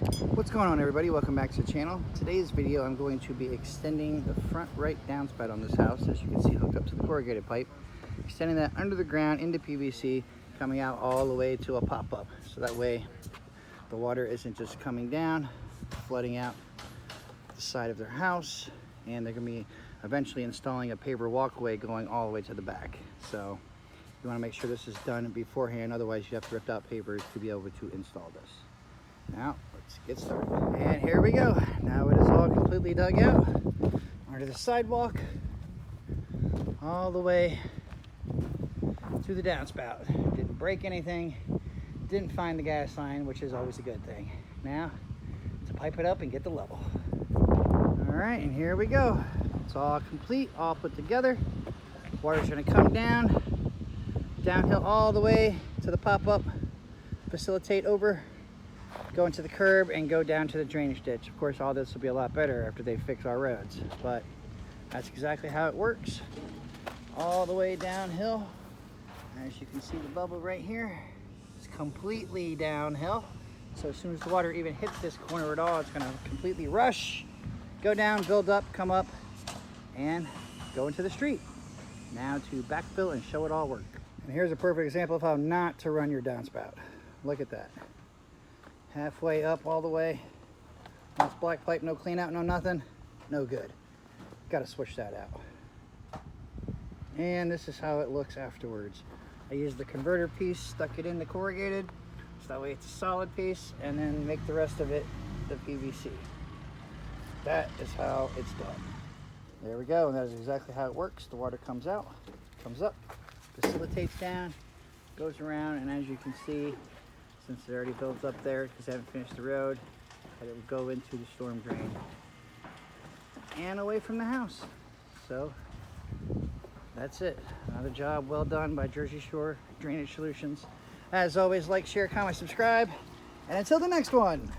What's going on, everybody? Welcome back to the channel. Today's video I'm going to be extending the front right downspout on this house, as you can see hooked up to the corrugated pipe, extending that under the ground into PVC, coming out all the way to a pop-up, so that way the water isn't just coming down flooding out the side of their house, and they're going to be eventually installing a paver walkway going all the way to the back. So you want to make sure this is done beforehand, otherwise you have to rip out pavers to be able to install this. Now let's get started. And here we go. Now it is all completely dug out under the sidewalk all the way to the downspout. Didn't break anything, didn't find the gas line, which is always a good thing. Now to pipe it up and get the level. All right, and here we go. It's all complete, all put together. Water's gonna come downhill all the way to the pop-up, facilitate over, go into the curb and go down to the drainage ditch. Of course, all this will be a lot better after they fix our roads, but that's exactly how it works. All the way downhill. As you can see, the bubble right here is completely downhill. So as soon as the water even hits this corner at all, it's gonna completely rush, go down, build up, come up, and go into the street. Now to backfill and show it all work. And here's a perfect example of how not to run your downspout. Look at that. Halfway up all the way. That's black pipe, no clean out, no nothing. No good. Got to switch that out. And this is how it looks afterwards. I used the converter piece, stuck it in the corrugated, so that way it's a solid piece, and then make the rest of it the PVC. That is how it's done. There we go, and that is exactly how it works. The water comes out, comes up, facilitates down, goes around, and as you can see, since it already built up there because they haven't finished the road, that it will go into the storm drain and away from the house. So that's it. Another job well done by Jersey Shore Drainage Solutions. As always, like, share, comment, subscribe, and until the next one.